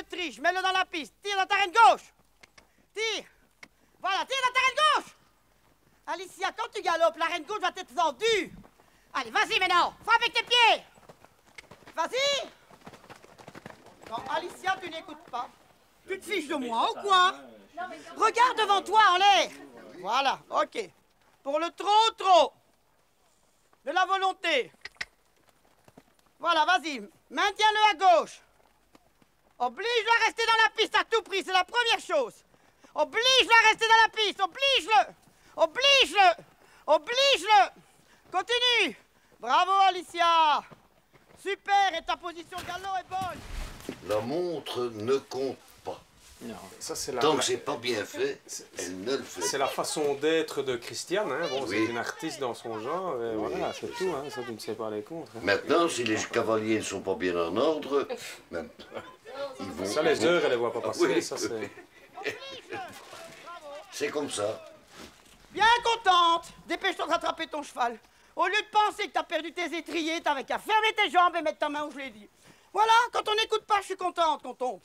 de triche, mets-le dans la piste. Tire dans ta reine gauche. Tire. Voilà, tire dans ta reine gauche. Alicia, quand tu galopes, la reine gauche va être tendue. Allez, vas-y maintenant. Frappe avec tes pieds. Vas-y. Non, Alicia, tu n'écoutes pas. Tu te fiches de moi ou quoi? Regarde devant toi en l'air. Voilà, ok. Pour le trop. De la volonté. Voilà, vas-y. Maintiens-le à gauche. Oblige-le à rester dans la piste à tout prix, c'est la première chose. Oblige-le à rester dans la piste, oblige-le. Oblige-le. Oblige-le. Continue. Bravo, Alicia. Super, et ta position de galop est bonne. La montre ne compte pas. Non, ça c'est la... Tant que c'est pas bien fait, elle ne le fait pas. C'est la façon d'être de Christiane, hein. Bon, Oui. c'est une artiste dans son genre, et voilà, c'est tout, hein. Ça tu ne sais pas les contre. Hein. Maintenant, si les cavaliers ne sont pas bien en ordre, même, ils vont... Ça, les heures, elle les voit pas passer, Oui. ça c'est... C'est comme ça. Bien contente. Dépêche-toi de rattraper ton cheval. Au lieu de penser que t'as perdu tes étriers, t'avais qu'à fermer tes jambes et mettre ta main où je l'ai dit. Voilà, quand on n'écoute pas, je suis contente qu'on tombe.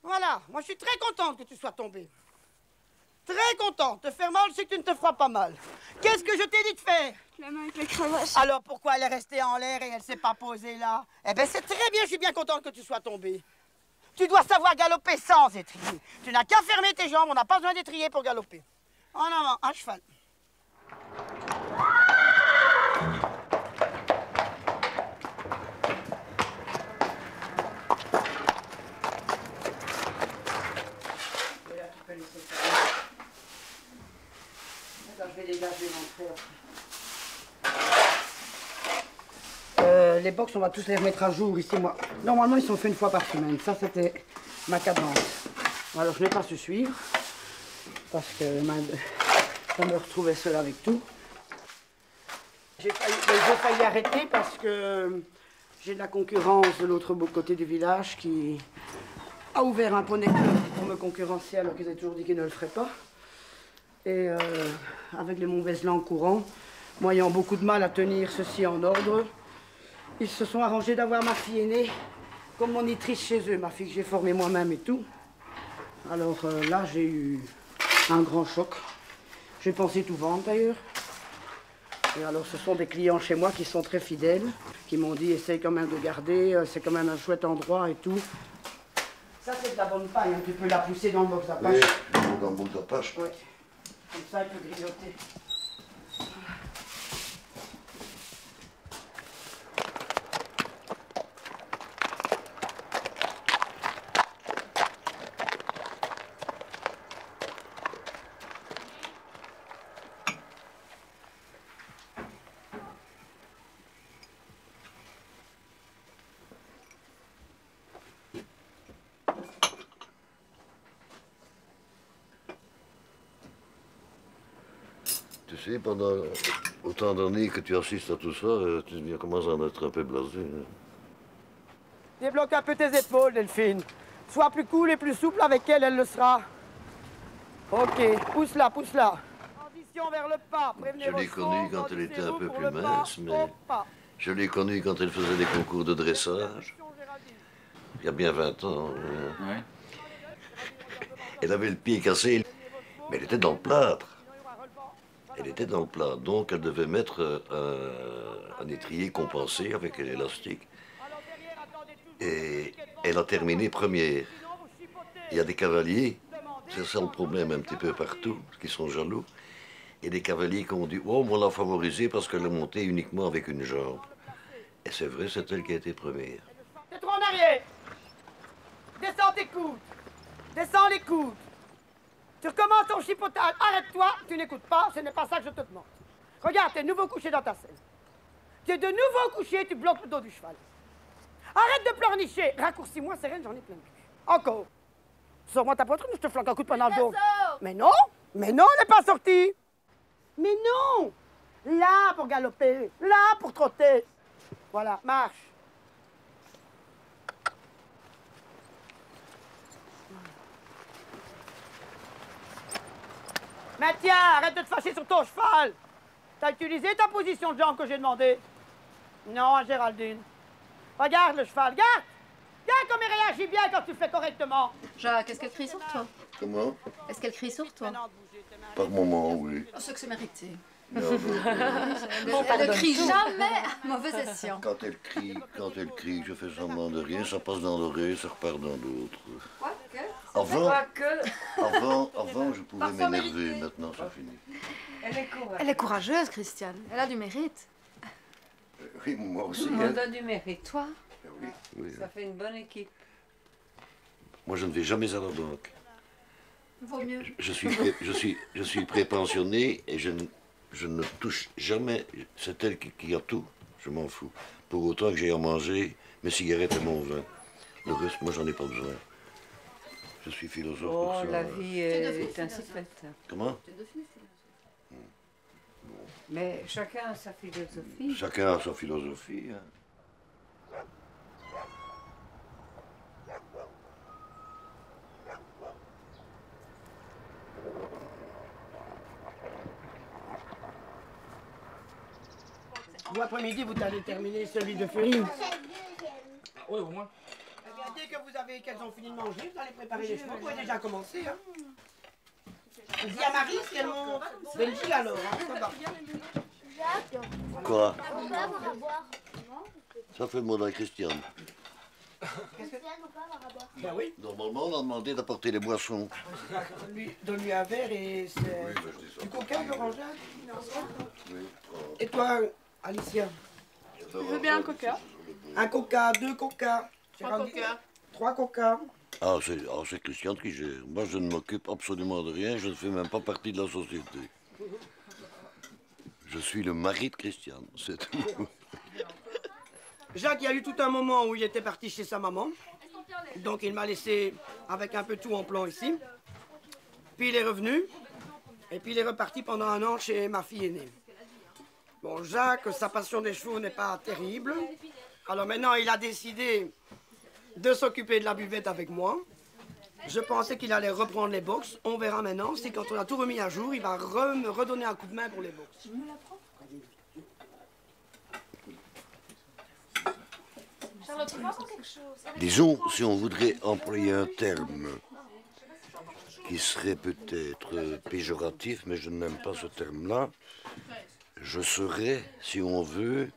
Voilà, moi je suis très contente que tu sois tombée. Très contente. Te faire mal, c'est que tu ne te feras pas mal. Qu'est-ce que je t'ai dit de faire? La main avec la cravache. Alors pourquoi elle est restée en l'air et elle s'est pas posée là? Eh bien c'est très bien, je suis bien contente que tu sois tombée. Tu dois savoir galoper sans étrier. Tu n'as qu'à fermer tes jambes, on n'a pas besoin d'étrier pour galoper. En avant, à cheval. Je vais dégager l'entrée. Les box, on va tous les remettre à jour ici, moi. Normalement, ils sont faits une fois par semaine. Ça, c'était ma cadence. Alors, je n'ai pas su suivre parce que je me retrouvais seule avec tout. J'ai failli arrêter parce que j'ai de la concurrence de l'autre côté du village qui a ouvert un poney club pour me concurrencer alors qu'ils avaient toujours dit qu'ils ne le feraient pas. Et avec les mauvaises langues courantes, moi ayant beaucoup de mal à tenir ceci en ordre, ils se sont arrangés d'avoir ma fille aînée comme monitrice chez eux, ma fille que j'ai formée moi-même et tout. Alors là, j'ai eu un grand choc. J'ai pensé tout vendre d'ailleurs. Et alors ce sont des clients chez moi qui sont très fidèles, qui m'ont dit essaye quand même de garder, c'est quand même un chouette endroit et tout. Ça c'est de la bonne paille, hein. Tu peux la pousser dans le box d'Apache. Oui, dans le bout d'Apache. Oui. Comme ça, il peut grignoter. Tu sais, pendant autant d'années que tu assistes à tout ça, tu commences à en être un peu blasé. Hein. Débloque un peu tes épaules, Delphine. Sois plus cool et plus souple avec elle, elle le sera. Ok, pousse-la, pousse-la. Transition vers le pas. Je l'ai connue quand elle était un peu plus mince, mais je l'ai connue quand elle faisait des concours de dressage. Il y a bien 20 ans. Ouais. Elle avait le pied cassé, mais elle était dans le plâtre. Elle était dans le plâtre, donc elle devait mettre un étrier compensé avec l'élastique. Et elle a terminé première. Il y a des cavaliers, c'est ça le problème un petit peu partout, qui sont jaloux. Et des cavaliers qui ont dit, oh, on l'a favorisée parce qu'elle est montée uniquement avec une jambe. Et c'est vrai, c'est elle qui a été première. T'es trop en arrière. Descends tes coudes. Descends les coudes. Tu recommences ton chipotage. Arrête-toi, tu n'écoutes pas, ce n'est pas ça que je te demande. Regarde, t'es nouveau couché dans ta selle. Tu es de nouveau couché, tu bloques le dos du cheval. Arrête de pleurnicher. Raccourcis-moi, c'est rien, j'en ai plein de cul. Encore. Sors-moi ta poitrine, je te flanque un coup de poing dans le dos. Mais non, elle n'est pas sortie. Mais non. Là pour galoper, là pour trotter. Voilà, marche. Mais tiens, arrête de te fâcher sur ton cheval. T'as utilisé ta position de jambe que j'ai demandé? Non, Géraldine. Regarde le cheval, regarde. Regarde comme elle réagit bien quand tu fais correctement. Jacques, est-ce qu'elle crie sur toi? Comment? Est-ce qu'elle crie sur toi? Par moment, oui. Oh, c'est que c'est mérité. Non, Elle ne crie jamais à mauvais escient. quand elle crie, je fais semblant de rien, ça passe dans l'oreille, ça repart dans l'autre. Avant, je pouvais m'énerver, maintenant ça finit. Elle est courageuse, Christiane. Elle a du mérite. Oui, moi aussi. On a du mérite. Toi? Oui. Ça fait une bonne équipe. Moi, je ne vais jamais à la banque. Vaut mieux. Je suis prépensionné et je ne touche jamais. C'est elle qui a tout. Je m'en fous. Pour autant que j'ai à manger mes cigarettes et mon vin. Le reste, moi, j'en ai pas besoin. Je suis philosophe pour Oh, ça. la vie est ainsi faite. Comment? Mais chacun a sa philosophie. Chacun a sa philosophie. Hein. Vous, après-midi, vous allez terminer celui de Ferry. Oui, au moins. Eh bien, dès que qu'elles ont fini de manger, vous allez préparer les chevaux. Vous pouvez déjà commencer. Hein. Je dis à Marie si elles montent. Belgique alors, hein, ça va. Quoi? Ça fait le mot d'un Christiane. Ben oui. Normalement, on a demandé d'apporter les boissons. Donne-lui un verre et c'est Oui, ben, je dis ça. du coca, l'orangeade. Oui. Et toi, Alicia? Je veux bien un coca. Un coca, 2 coca. 3 coca. 3 coca. Ah, c'est Christiane qui gère. Moi, je ne m'occupe absolument de rien. Je ne fais même pas partie de la société. Je suis le mari de Christiane, c'est tout. Jacques, il y a eu tout un moment où il était parti chez sa maman. Donc, il m'a laissé avec un peu tout en plan ici. Puis, il est revenu. Et puis, il est reparti pendant 1 an chez ma fille aînée. Bon, Jacques, sa passion des chevaux n'est pas terrible. Alors maintenant, il a décidé de s'occuper de la buvette avec moi. Je pensais qu'il allait reprendre les box. On verra maintenant si quand on a tout remis à jour, il va me redonner un coup de main pour les box. Charlotte, tu veux encore quelque chose? Disons, si on voudrait employer un terme qui serait peut-être péjoratif, mais je n'aime pas ce terme-là, je serais, si on veut,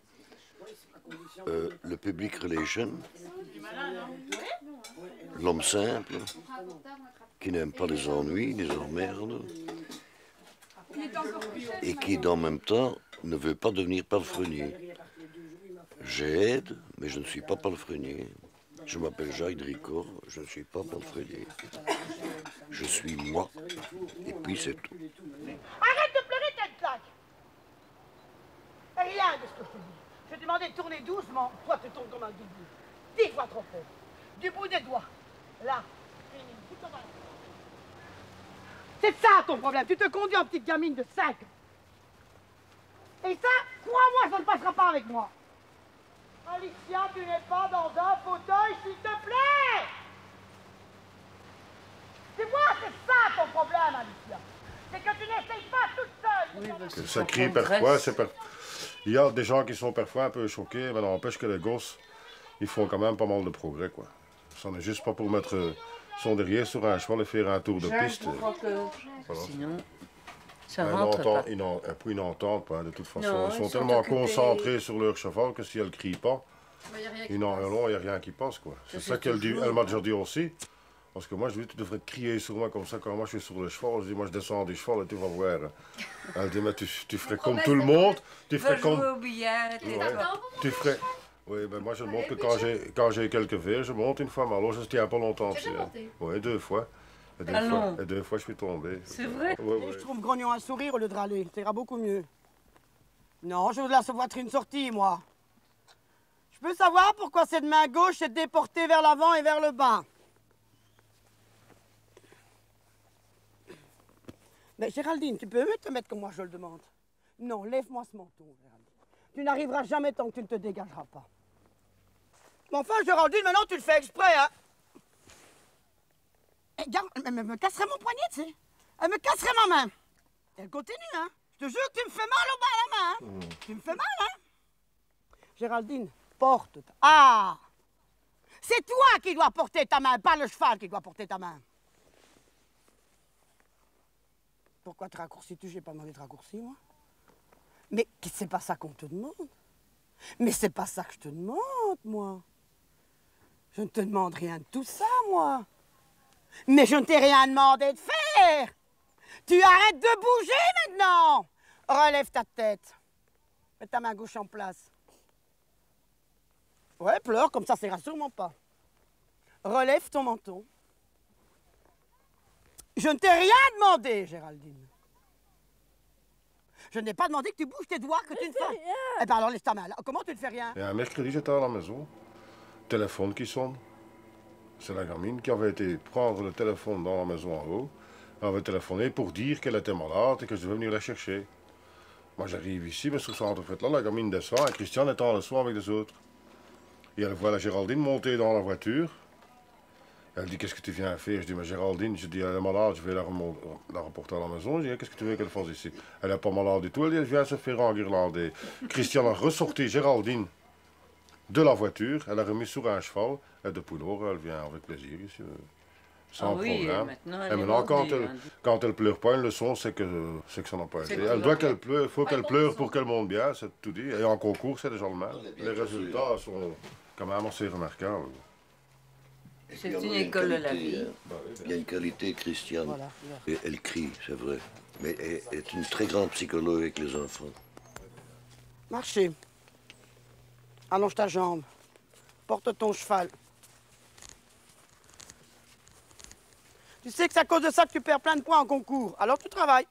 le public relation, l'homme simple, qui n'aime pas les ennuis, les emmerdes, et qui, dans le même temps, ne veut pas devenir palefrenier. J'aide, mais je ne suis pas palefrenier. Je m'appelle Jacques Dricot, je ne suis pas palefrenier. Je suis moi, et puis c'est tout. Arrête de pleurer, tête plaque! Rien de ce que je te dis. Je te demandais de tourner doucement. Toi, tu tournes comme un double. 10 fois trop fort. Du bout des doigts. Là. C'est ça ton problème. Tu te conduis en petite gamine de 5 ans. Et ça, crois-moi, ça ne passera pas avec moi. Alicia, tu n'es pas dans un fauteuil, s'il te plaît! Tu vois, c'est ça ton problème, Alicia. C'est que tu n'essayes pas toute seule. Oui, parce que Ça ça crie progresse. parfois, il y a des gens qui sont parfois un peu choqués, mais n'empêche que les gosses, ils font quand même pas mal de progrès, quoi. Ça n'est juste pas pour mettre son derrière sur un cheval et faire un tour de Jacques, piste. je crois que Voilà. sinon, ça Ils rentre pas. ils n'entendent pas, de toute façon. Non, ils sont ils sont tellement occupés. concentrés sur leur cheval que si elle ne crie pas, il n'y a rien qui passe, quoi. C'est ça qu'elle dit, elle m'a déjà dit aussi. Parce que moi, je dis, tu devrais crier sur moi comme ça quand moi je suis sur le cheval. Je dis, moi je descends du cheval et tu vas voir. Elle dit, mais tu ferais comme tout le monde. Tu Va ferais jouer comme... au billard. et- Ouais. Tu ferais... Oui, ben moi je monte que quand j'ai quelques verres, je monte une fois, mais alors je ne tiens pas longtemps dessus. Oui, 2 fois. Et deux fois, je suis tombé. C'est vrai? Oui, Je trouve Grognon un sourire au lieu de râler. Ça ira beaucoup mieux. Non, je veux la savoir une sortie, moi. Je peux savoir pourquoi cette main gauche est déportée vers l'avant et vers le bas. Mais Géraldine, tu peux te mettre comme moi je le demande. Non, lève-moi ce manteau, Géraldine. Tu n'arriveras jamais tant que tu ne te dégageras pas. Mais enfin, Géraldine, maintenant tu le fais exprès, hein. Eh, regarde, elle me casserait mon poignet, tu sais. Elle me casserait ma main. Elle continue, hein. Je te jure que tu me fais mal au bas à la main. Hein. Tu me fais mal, hein. Géraldine, porte. Ah! C'est toi qui dois porter ta main, pas le cheval qui doit porter ta main. Pourquoi te raccourcis-tu? J'ai pas demandé de raccourci, moi. Mais c'est pas ça qu'on te demande. Mais c'est pas ça que je te demande, moi. Je ne te demande rien de tout ça, moi. Mais je ne t'ai rien demandé de faire. Tu arrêtes de bouger maintenant. Relève ta tête. Mets ta main gauche en place. Ouais, pleure, comme ça, ça ira sûrement pas. Relève ton menton. Je ne t'ai rien demandé, Géraldine. Je n'ai pas demandé que tu bouges tes doigts, que tu ne fais rien. Eh bien alors laisse ta main là. Comment tu ne fais rien? Et un mercredi, j'étais à la maison. Téléphone qui sonne. C'est la gamine qui avait été prendre le téléphone dans la maison en haut. Elle avait téléphoné pour dire qu'elle était malade et que je devais venir la chercher. Moi, j'arrive ici, mais sur ce centre-fête-là, la gamine descend et Christiane est en leçon avec les autres. Et elle voit la Géraldine monter dans la voiture. Elle dit, qu'est-ce que tu viens faire? Je dis, mais Géraldine, je dis, elle est malade, je vais la reporter à la maison. Je dis, qu'est-ce que tu veux qu'elle fasse ici? Elle n'est pas malade du tout, elle dit, elle vient se faire enguirlander. Christiane a ressorti Géraldine de la voiture, elle a remis sur un cheval, et depuis lors, elle vient avec plaisir ici, sans problème. Et maintenant, quand elle pleure pas une leçon, c'est que ça n'a pas été. Elle doit qu'elle pleure, il faut qu'elle pleure pour qu'elle monte bien, c'est tout dit. Et en concours, c'est déjà le même. Les résultats sont quand même assez remarquables. C'est une école de la vie. Il y a une qualité, Christiane. Voilà. Et elle crie, c'est vrai. Mais elle est une très grande psychologue avec les enfants. Marchez. Allonge ta jambe. Porte ton cheval. Tu sais que c'est à cause de ça que tu perds plein de points en concours. Alors tu travailles.